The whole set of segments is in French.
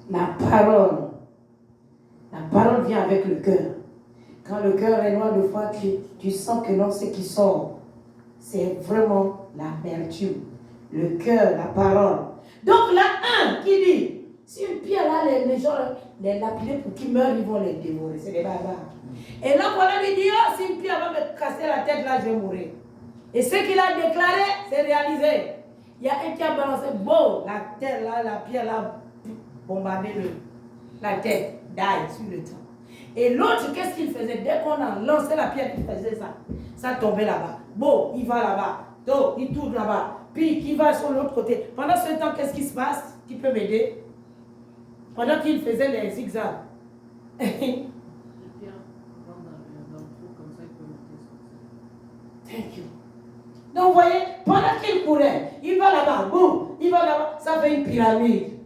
La parole vient avec le cœur. Quand le cœur est noir de foi, tu sens que non, ce qui sort, c'est vraiment l'amertume. Le cœur, la parole. Donc là, un qui dit, si une pierre là, les gens les lapider pour qu'ils meurent, ils vont les dévorer. C'est des barbares. Et là, voilà, il dit, oh, si une pierre va me casser la tête, là, je vais mourir. Et ce qu'il a déclaré, c'est réalisé. Il y a un qui a balancé, bon, la terre là, la pierre là, bombardé la tête, d'ail sur le temps. Et l'autre, qu'est-ce qu'il faisait? Dès qu'on a lancé la pierre, il faisait ça. Ça tombait là-bas. Bon, il va là-bas. Donc, il tourne là-bas. Puis, il va sur l'autre côté. Pendant ce temps, qu'est-ce qui se passe? Qui peut m'aider? Pendant qu'il faisait les zigzags. Les pierres vont dans le trou comme ça, il peut monter sur ça. Thank you. Donc, vous voyez, pendant qu'il courait, il va là-bas, boum, il va là-bas, ça fait une pyramide.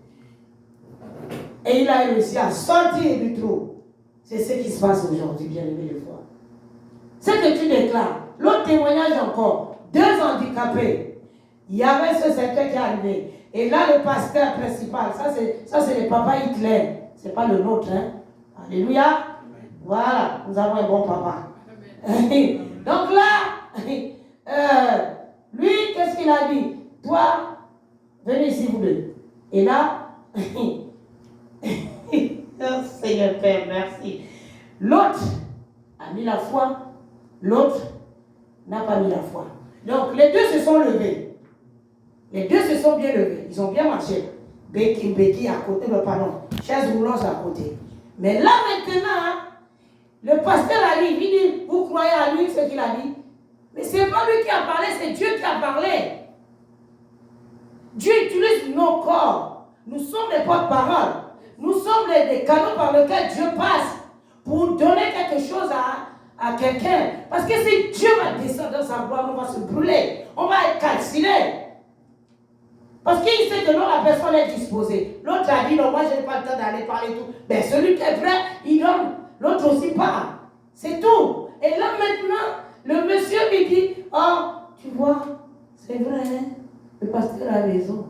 Et il a réussi à sortir du trou. C'est ce qui se passe aujourd'hui, bien aimé de foi. Ce que tu déclares, l'autre témoignage encore, 2 handicapés. Il y avait ce secteur qui est arrivé. Et là, le pasteur principal, ça c'est le papa Hitler. Ce n'est pas le nôtre, hein. Alléluia. Amen. Voilà, nous avons un bon papa. Donc là, lui, qu'est-ce qu'il a dit? Toi, venez ici, vous deux. Et là, oh, Seigneur Père, merci. L'autre a mis la foi, l'autre n'a pas mis la foi. Donc, les deux se sont levés. Les deux se sont bien levés. Ils ont bien marché. Béki à côté, pardon, chaise roulante à côté. Mais là maintenant, le pasteur arrive, il dit, vous croyez à lui ce qu'il a dit? Mais ce n'est pas lui qui a parlé, c'est Dieu qui a parlé. Dieu utilise nos corps. Nous sommes des porte-paroles. Nous sommes des canaux par lesquels Dieu passe pour donner quelque chose à quelqu'un. Parce que si Dieu va descendre dans sa gloire, on va se brûler. On va être calciné. Parce qu'il sait que non, la personne est disposée. L'autre a dit, non, moi je n'ai pas le temps d'aller parler tout. Ben celui qui est prêt, il donne. L'autre aussi parle. C'est tout. Et là maintenant, le monsieur lui dit, oh, tu vois, c'est vrai, hein? Le pasteur a raison.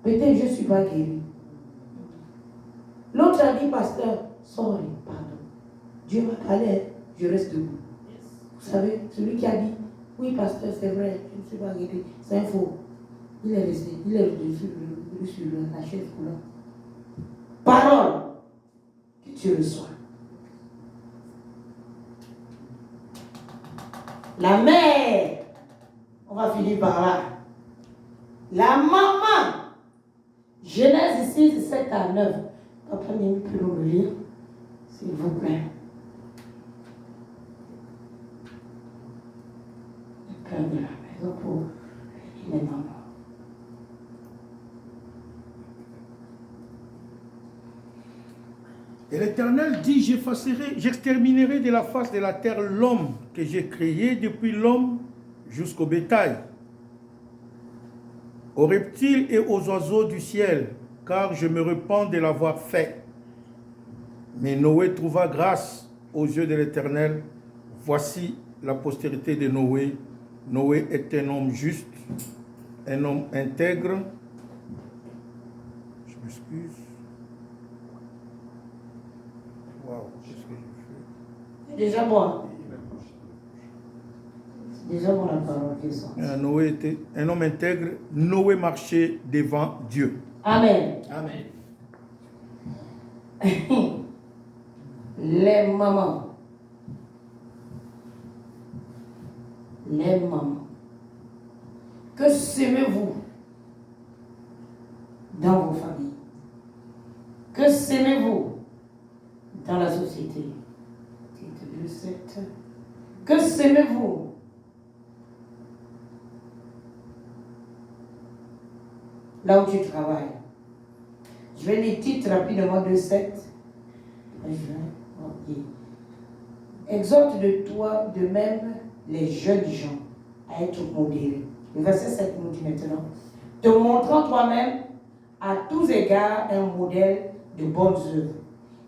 Peut-être je ne suis pas guéri. L'autre a dit, pasteur, sorry, pardon. Dieu m'a parlé, je reste debout. Vous savez, celui qui a dit, oui, pasteur, c'est vrai, je ne suis pas guéri. C'est un faux. Il est resté, il est dessus sur la chaise roulante. Parole que tu reçois. La mère, on va finir par là. La maman, Genèse 6, 7 à 9. Papa, il peut nous le lire, s'il vous plaît. Le cœur de la maison pour les mamans. Et l'Éternel dit, j'exterminerai de la face de la terre l'homme que j'ai créé, depuis l'homme jusqu'au bétail, aux reptiles et aux oiseaux du ciel, car je me repens de l'avoir fait. Mais Noé trouva grâce aux yeux de l'Éternel. Voici la postérité de Noé. Noé est un homme juste, un homme intègre. Je m'excuse. Waouh, qu'est-ce que je fais? Déjà bon. Déjà bon la parole qui sort. Noé était un homme intègre. Noé marchait devant Dieu. Amen. Amen. Les mamans. Les mamans. Que s'aimez-vous dans vos familles? Que s'aimez-vous dans la société? Que s'aimez-vous? Là où tu travailles. Je vais les titres rapidement de 7. Okay. Exhorte de toi de même les jeunes gens à être modérés. Le verset 7 nous dit maintenant, te montrant toi-même à tous égards un modèle de bonnes œuvres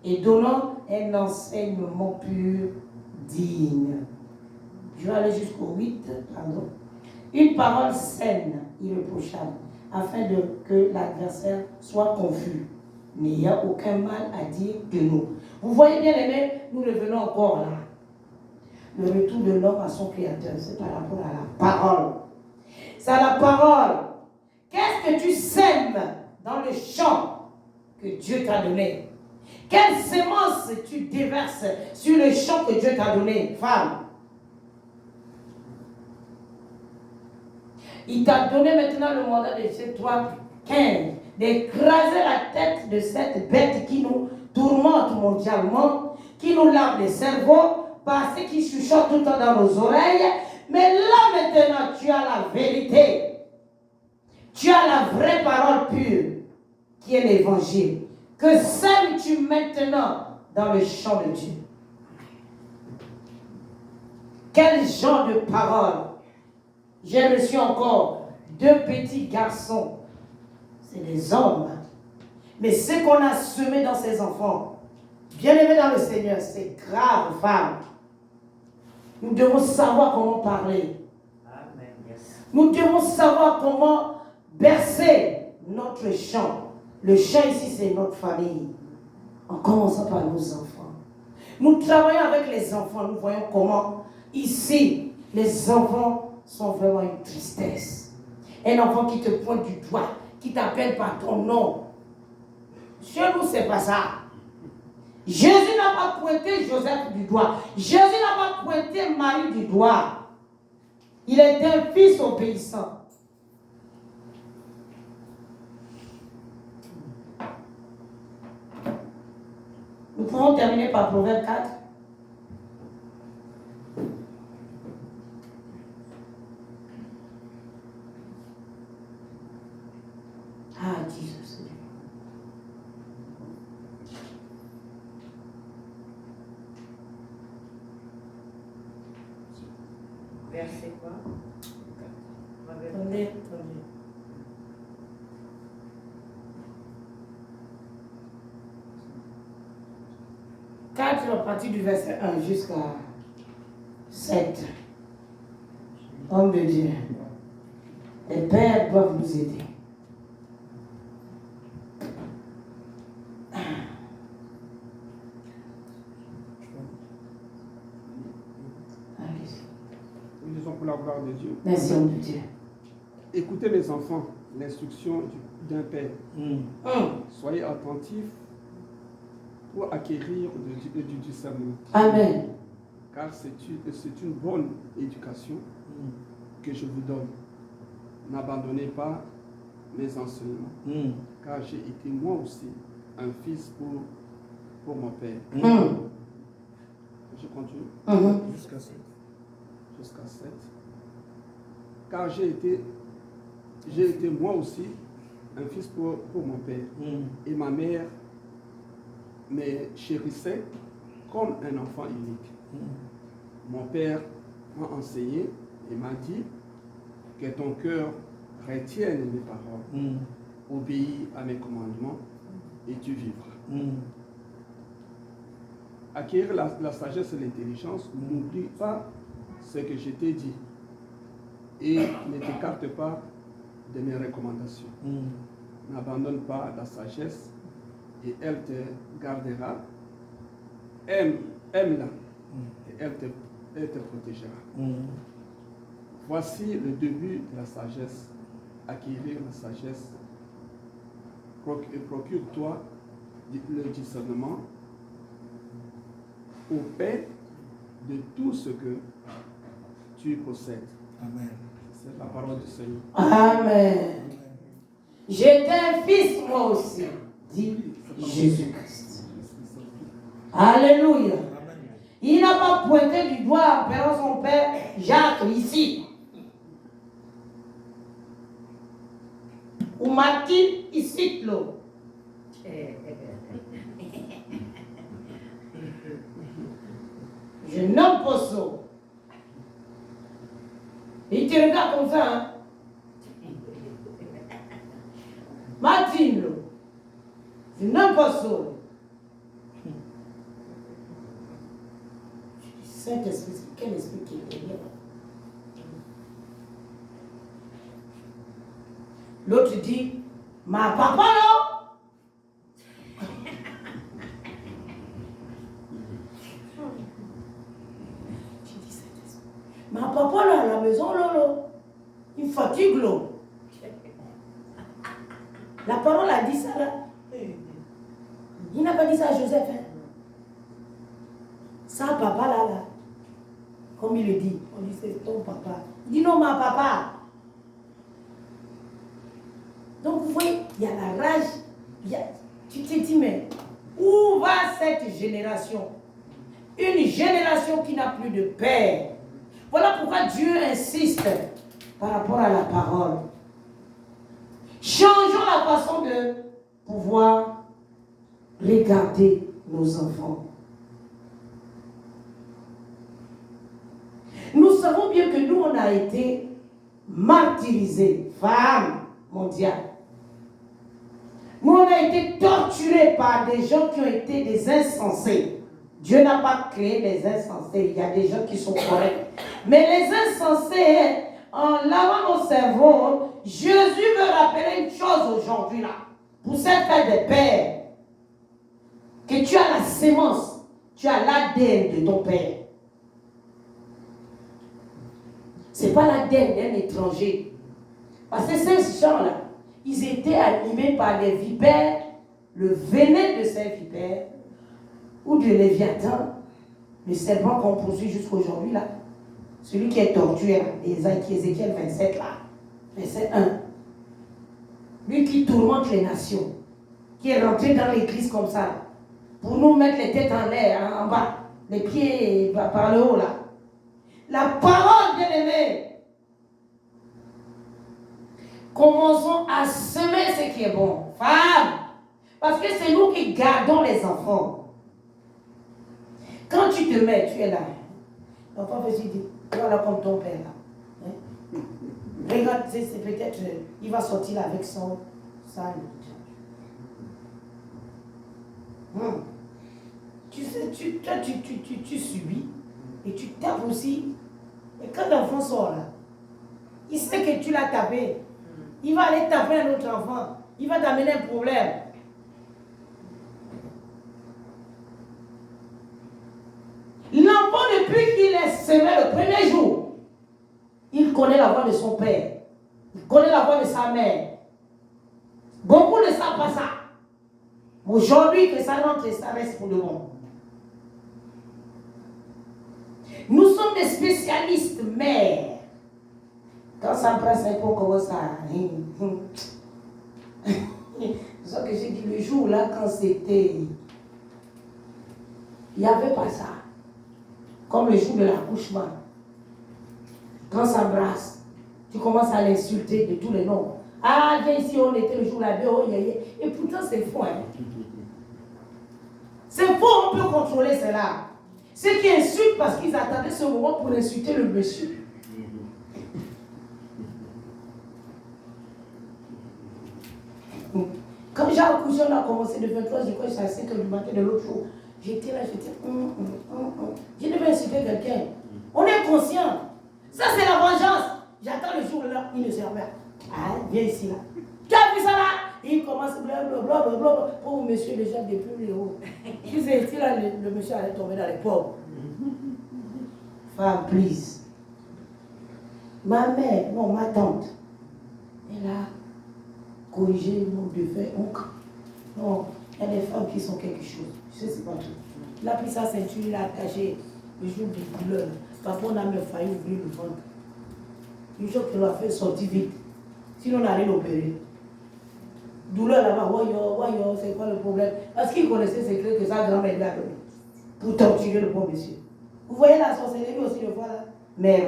et donnant un enseignement pur, digne. Je vais aller jusqu'au 8, pardon. Une parole saine, irréprochable, afin que l'adversaire soit confus, Mais il n'y a aucun mal à dire de nous. Vous voyez bien, aimés, nous revenons encore là. Le retour de l'homme à son créateur, c'est par rapport à la parole. C'est à la parole. Qu'est-ce que tu sèmes dans le champ que Dieu t'a donné? Quelle sémence tu déverses sur le champ que Dieu t'a donné, femme? Il t'a donné maintenant le mandat de chez toi, 15, d'écraser la tête de cette bête qui nous tourmente mondialement, qui nous lave les cerveaux, parce qu'il chuchote tout le temps dans nos oreilles. Mais là maintenant, tu as la vérité. Tu as la vraie parole pure, qui est l'évangile. Que sèmes-tu maintenant dans le champ de Dieu? Quel genre de parole? J'ai reçu encore 2 petits garçons. C'est des hommes. Mais ce qu'on a semé dans ces enfants, bien aimés dans le Seigneur, c'est grave, femme. Nous devons savoir comment parler. Amen. Yes. Nous devons savoir comment bercer notre chant. Le chant ici, c'est notre famille. En commençant par nos enfants. Nous travaillons avec les enfants. Nous voyons comment, ici, les enfants sont vraiment une tristesse. Un enfant qui te pointe du doigt, qui t'appelle par ton nom. Chez nous, c'est pas ça. Jésus n'a pas pointé Joseph du doigt. Jésus n'a pas pointé Marie du doigt. Il est un fils obéissant. Nous pouvons terminer par Proverbe 4. Ah, Jesus. Verset quoi? Attendez. 4 à partir du verset 1 jusqu'à 7. Homme de Dieu, les pères doivent nous aider. Nous disons pour la gloire de Dieu. Merci, homme de Dieu. Écoutez mes enfants, l'instruction d'un père. Hum. Soyez attentifs pour acquérir du discernement. Amen. Car c'est une bonne éducation que je vous donne. N'abandonnez pas mes enseignements. Car j'ai été moi aussi un fils pour mon père. Hum. Je continue. Hum. Jusqu'à 7. Car j'ai été moi aussi un fils pour mon père. Et ma mère me chérissait comme un enfant unique. Mon père m'a enseigné et m'a dit que ton cœur retienne mes paroles, obéis à mes commandements et tu vivras. Acquérir la sagesse et l'intelligence, n'oublie pas ce que je t'ai dit et ne t'écarte pas de mes recommandations. N'abandonne pas la sagesse et elle te gardera. Aime-la et elle te protégera. Voici le début de la sagesse. Acquérir la sagesse. Procure-toi le discernement au paix de tout ce que tu possèdes. Amen. C'est la parole du Seigneur. Amen. J'étais un fils moi aussi, dit Jésus-Christ. Alléluia. Il n'a pas pointé du doigt vers son père Jacques ici. Ou Martin ici, là. Je nomme pas ça. Il te regarde comme ça, hein. Martine, là. Je nomme pas ça. Saint-Esprit, quel esprit qui est derrière? L'autre dit, ma papa, non? fatigues l'homme. La parole a dit ça là. Il n'a pas dit ça à Joseph. Hein. Ça, papa là. Comme il le dit. On dit c'est ton papa. Il dit non, ma papa. Donc vous voyez, il y a la rage. Tu te dis, mais où va cette génération? Une génération qui n'a plus de père. Voilà pourquoi Dieu insiste par rapport à la parole. Changeons la façon de pouvoir regarder nos enfants. Nous savons bien que nous, on a été martyrisés, femmes mondiales. Nous, on a été torturés par des gens qui ont été des insensés. Dieu n'a pas créé les insensés. Il y a des gens qui sont corrects. Mais les insensés, en lavant nos cerveaux, Jésus veut rappeler une chose aujourd'hui là. Pour cette fête des pères. Que tu as la sémence. Tu as l'ADN de ton père. Ce n'est pas l'ADN d'un étranger. Parce que ces gens-là, ils étaient animés par des vipères, le venin de ces vipères, ou de Léviathan, le serpent qu'on poursuit jusqu'aujourd'hui là. Celui qui est torturé là, Ézéchiel 27 là, verset 1. Lui qui tourmente les nations, qui est rentré dans l'église comme ça, pour nous mettre les têtes en l'air, en bas, les pieds par le haut là. La parole, bien aimée. Commençons à semer ce qui est bon. Femmes, parce que c'est nous qui gardons les enfants. Quand tu te mets, tu es là. L'enfant fait dire, voilà comme ton père là. Hein? Regarde, c'est peut-être, il va sortir là avec son salut. Tu sais, tu subis et tu tapes aussi. Et quand l'enfant sort là, il sait que tu l'as tapé. Il va aller taper un autre enfant. Il va t'amener un problème. L'enfant, depuis qu'il est semé le premier jour, il connaît la voix de son père. Il connaît la voix de sa mère. Beaucoup ne savent pas ça. Aujourd'hui, que ça rentre et ça reste pour le bon. Nous sommes des spécialistes mères. Quand ça presse un peu, on commence à... C'est ça que j'ai dit le jour là, quand c'était... Il n'y avait pas ça. Comme le jour de l'accouchement. Quand ça brasse, tu commences à l'insulter de tous les noms. Ah, viens ici, on était le jour là, oh, yeah, yeah. Et pourtant, c'est faux. Hein? C'est faux, on peut contrôler cela. Ceux qui insultent parce qu'ils attendaient ce moment pour insulter le monsieur. Quand j'ai accouché, on a commencé de 23, je crois que c'est à 5h du matin de l'autre jour. J'étais là, j'étais... Je devais insulter quelqu'un. On est conscient. Ça, c'est la vengeance. J'attends le jour là, il ne sert pas. Ah, viens ici là. Tu as vu ça là? Il commence blablabla. Oh, monsieur, déjà depuis le haut. Tu sais, ici là, le monsieur allait tomber dans les pauvres. Femme, please. Ma mère, non, ma tante, elle a corrigé le nombre de faits. Non, il y a des femmes qui sont quelque chose. Je sais, c'est pas tout. Il a pris sa ceinture, il a attaché le jour de douleur. Parfois, on a même failli ouvrir le ventre. Une chose qui l'a fait sortir vite. Sinon, on allait l'opérer. Douleur là-bas, voyons, c'est quoi le problème? Parce qu'il connaissait ses clés que sa grand-mère lui a donné pour torturer le pauvre monsieur. Vous voyez la sorcellerie aussi, le fois là? Mère.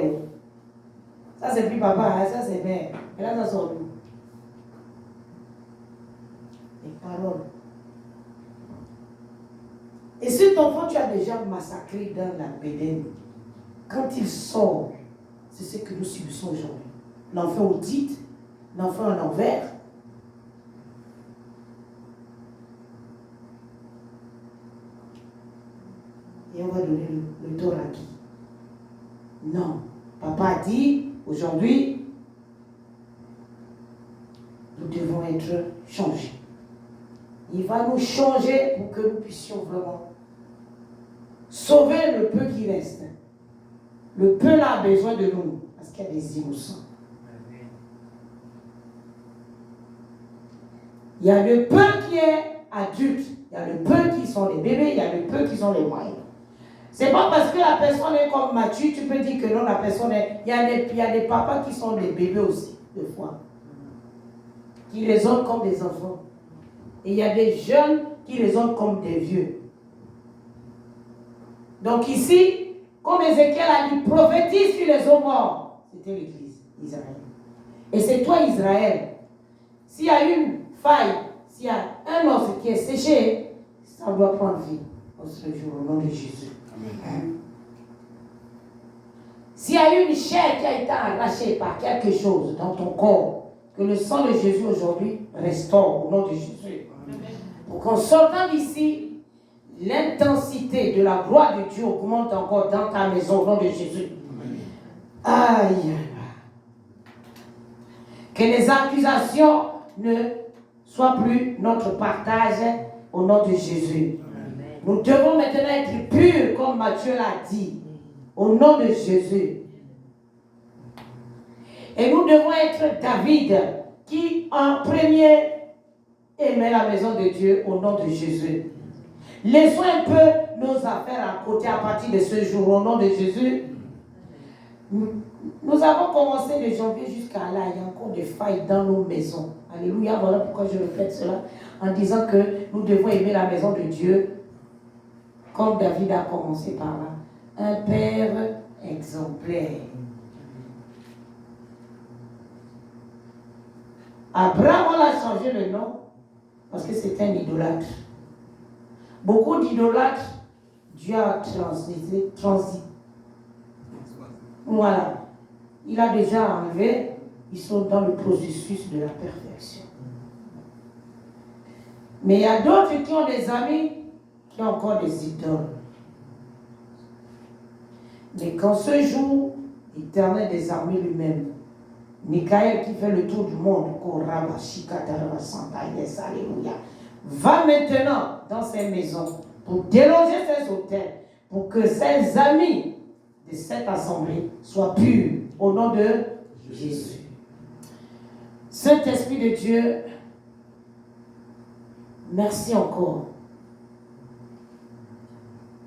Ça, c'est plus papa, hein? Ça, c'est mère. Et là, ça sort d'où? Les paroles. Et cet enfant, tu as déjà massacré dans la bédaine. Quand il sort, c'est ce que nous subissons aujourd'hui. L'enfant audite, l'enfant en envers. Et on va donner le tort à qui? Non. Papa a dit, aujourd'hui, nous devons être changés. Il va nous changer pour que nous puissions vraiment sauver le peu qui reste. Le peu là a besoin de nous, parce qu'il y a des innocents. Il y a le peu qui est adulte, il y a le peu qui sont les bébés, il y a le peu qui sont les moyens. C'est pas parce que la personne est comme Mathieu, tu peux dire que non, la personne est... Il y a des papas qui sont des bébés aussi, des fois. Qui les ont comme des enfants. Et il y a des jeunes qui les ont comme des vieux. Donc ici, comme Ézéchiel a dit, prophétise sur les hommes morts. C'était l'église, Israël. Et c'est toi, Israël. S'il y a une faille, s'il y a un os qui est séché, ça doit prendre vie au ce jour, au nom de Jésus. Amen. S'il y a une chair qui a été arrachée par quelque chose dans ton corps, que le sang de Jésus aujourd'hui restaure au nom de Jésus. Amen. Pour qu'en sortant d'ici, l'intensité de la gloire de Dieu augmente encore dans ta maison au nom de Jésus. Amen. Aïe. Que les accusations ne soient plus notre partage au nom de Jésus. Amen. Nous devons maintenant être purs comme Matthieu l'a dit au nom de Jésus. Et nous devons être David qui en premier aimait la maison de Dieu au nom de Jésus. Laissons un peu nos affaires à côté à partir de ce jour au nom de Jésus. Nous avons commencé de janvier jusqu'à là, il y a encore des failles dans nos maisons. Alléluia, voilà pourquoi je répète cela en disant que nous devons aimer la maison de Dieu comme David a commencé par là. Un père exemplaire. Abraham, on a changé le nom parce que c'était un idolâtre. Beaucoup d'idolâtres, Dieu a transit. Voilà. Il a déjà enlevé, ils sont dans le processus de la perfection. Mais il y a d'autres qui ont des amis qui ont encore des idoles. Mais quand ce jour, l'Éternel des armées lui-même, Michael qui fait le tour du monde, alléluia, va maintenant dans ses maisons pour déloger ses hôtels, pour que ses amis de cette assemblée soient purs au nom de Jésus. Saint-Esprit de Dieu, merci encore.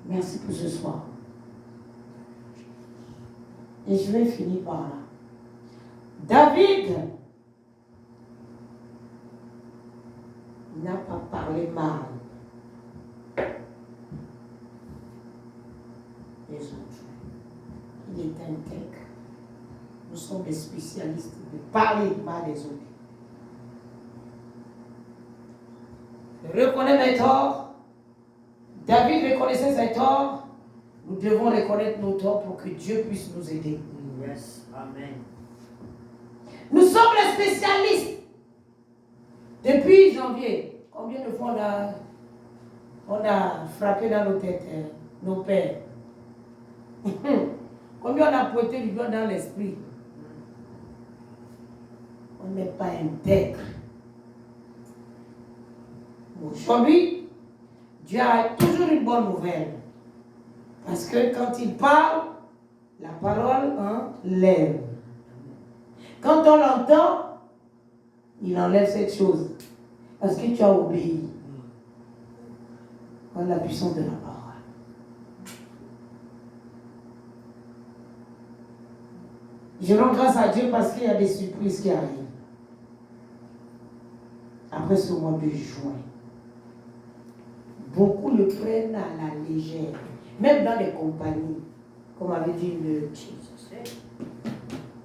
Merci pour ce soir. Et je vais finir par là. David n'a pas parlé mal des autres. Il est intègre. Nous sommes des spécialistes de parler mal des autres. Je reconnais mes torts. David reconnaissait ses torts. Nous devons reconnaître nos torts pour que Dieu puisse nous aider. Yes, amen. Nous sommes les spécialistes. Depuis janvier, combien de fois on a frappé dans nos têtes, nos pères? Combien on a pointé du doigt dans l'esprit? On n'est pas intègre. Aujourd'hui, Dieu a toujours une bonne nouvelle. Parce que quand il parle, la parole enlève. Quand on l'entend, il enlève cette chose. Parce que tu as obéi à la puissance de la parole. Je rends grâce à Dieu parce qu'il y a des surprises qui arrivent. Après ce mois de juin. Beaucoup le prennent à la légère. Même dans les compagnies. Comme avait dit le Jesus.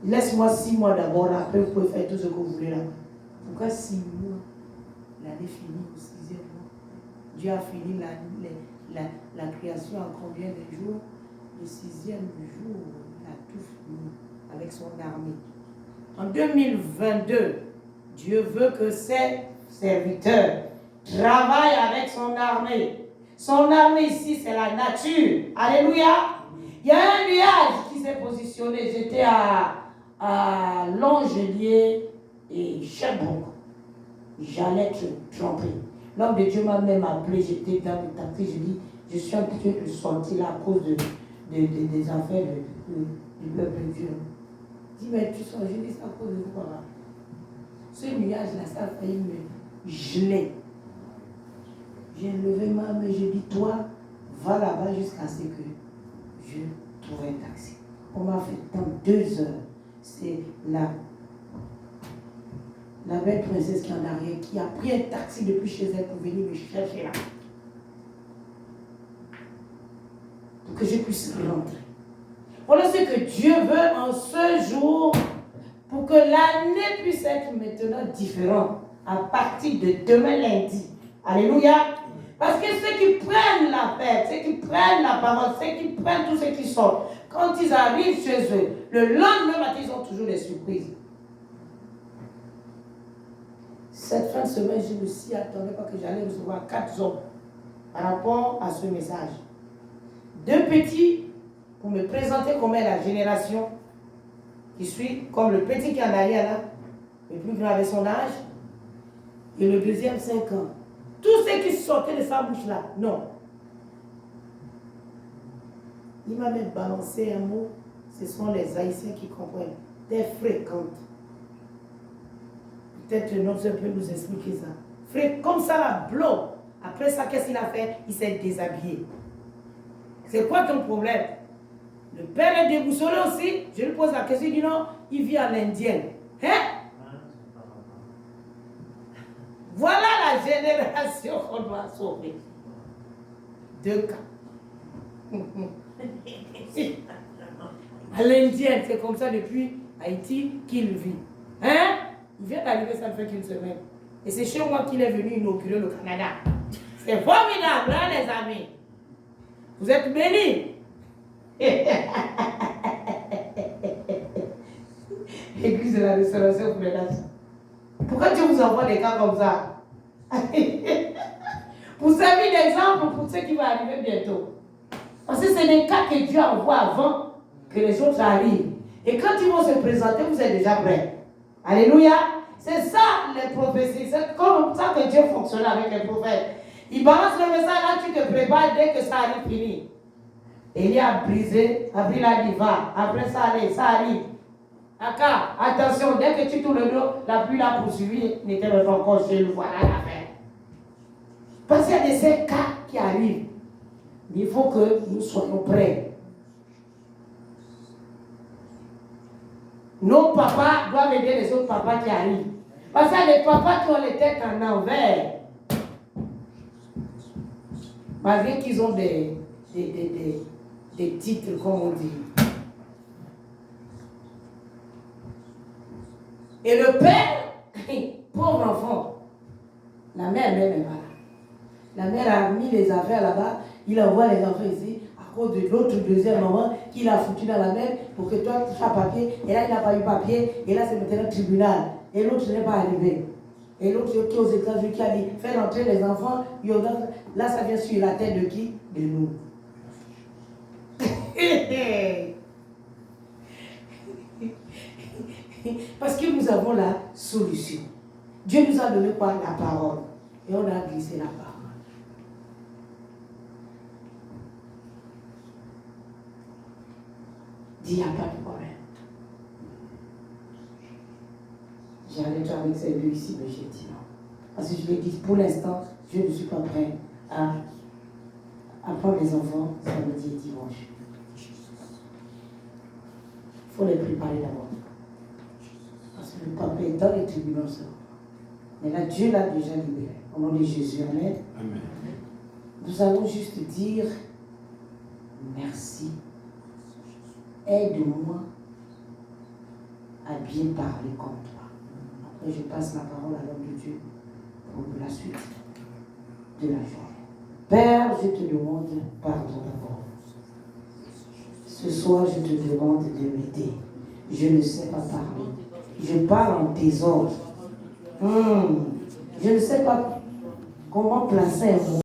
Laisse-moi 6 mois d'abord, après vous pouvez faire tout ce que vous voulez là. Pourquoi 6 mois? L'année finie au 6e mois. Dieu a fini la création en combien de jours? Le 6e jour, il a tout fini avec son armée. En 2022, Dieu veut que ses serviteurs travaillent avec son armée. Son armée ici, c'est la nature. Alléluia. Il y a un nuage qui s'est positionné. J'étais à Longelier et Sherbrooke. J'allais te tromper. L'homme de Dieu m'a même appelé. J'étais dans le taxi. Je dis, je suis un petit peu sorti là à cause des affaires du peuple de Dieu. Je dis, mais tu sors, je dis, c'est à cause de quoi? Ce nuage-là, ça a failli gelé. J'ai levé ma main, j'ai dit, toi, va là-bas jusqu'à ce que je trouve un taxi. On m'a fait attendre 2 heures. C'est la belle princesse qui est en arrière, qui a pris un taxi depuis chez elle pour venir me chercher là. Pour que je puisse rentrer. Voilà ce que Dieu veut en ce jour pour que l'année puisse être maintenant différente à partir de demain lundi. Alléluia. Parce que ceux qui prennent la fête, ceux qui prennent la parole, ceux qui prennent tout ce qui sort, quand ils arrivent chez eux, le lendemain matin, ils ont toujours des surprises. Cette fin de semaine, je ne m'y attendais pas que j'allais recevoir 4 hommes par rapport à ce message. 2 petits pour me présenter comme est la génération qui suit, comme le petit qui est en arrière là, le plus grand avait son âge, et le deuxième 5 ans. Tout ce qui sortait de sa bouche là, non. Il m'a même balancé un mot, ce sont les Haïtiens qui comprennent, des fréquentes. Peut-être le nôtre peut nous expliquer ça. Comme ça, la bloc. Après ça, qu'est-ce qu'il a fait? Il s'est déshabillé. C'est quoi ton problème? Le père est déboussolé aussi. Je lui pose la question, il dit non, il vit à l'indienne. Hein? Voilà la génération qu'on doit sauver. 2 cas. À l'indienne, c'est comme ça depuis Haïti qu'il vit. Hein? Il vient d'arriver, ça ne fait qu'une semaine. Et c'est chez moi qu'il est venu inaugurer le Canada. C'est formidable, hein, les amis? Vous êtes bénis. Église de la restauration pour les nations. Pourquoi Dieu vous envoie des cas comme ça? Pour servir d'exemple pour ceux qui vont arriver bientôt. Parce que c'est des cas que Dieu envoie avant que les autres arrivent. Et quand ils vont se présenter, vous êtes déjà prêts. Alléluia. C'est ça les prophéties. C'est comme ça que Dieu fonctionne avec les prophètes. Il balance le message, là tu te prépares dès que ça arrive fini. Élie a brisé, a pris la diva. Après ça, allez, ça arrive. Aka, attention, dès que tu tournes le dos, la pluie l'a poursuivi, n'était même pas encore chez lui. Voilà l'affaire. Parce qu'il y a de ces cas qui arrivent. Il faut que nous soyons prêts. Nos papas doivent aider les autres papas qui arrivent. Parce qu'il y a des papas qui ont les têtes en envers. Malgré qu'ils ont des titres, comme on dit. Et le père, pauvre enfant, la mère même est pas là. La mère a mis les affaires là-bas, il envoie les enfants ici, à cause de l'autre deuxième maman qu'il a foutu dans la mer pour que toi tu fasses papier, et là il n'a pas eu papier, et là c'est maintenant le tribunal, et l'autre n'est pas arrivé. Et l'autre qui est aux États-Unis qui a dit, fais rentrer les enfants, là ça vient sur la tête de qui? De nous. Parce que nous avons la solution. Dieu nous a donné quoi? La parole. Et on a glissé la parole. Dis, il n'y a pas de problème. J'allais être avec ces deux ici, mais j'ai dit non. Parce que je lui ai dit, pour l'instant, je ne suis pas prêt à prendre les enfants samedi et dimanche. Il faut les préparer d'abord. Parce que le papa est dans les tribunaux. Mais là, Dieu l'a déjà libéré. Au nom de Jésus, amen. Amen. Nous allons juste dire merci. Aide-moi à bien parler comme toi. Après, je passe la parole à l'homme de Dieu pour la suite de la journée. Père, je te demande pardon d'abord. Ce soir, je te demande de m'aider. Je ne sais pas parler. Je parle en désordre. Je ne sais pas comment placer un mot.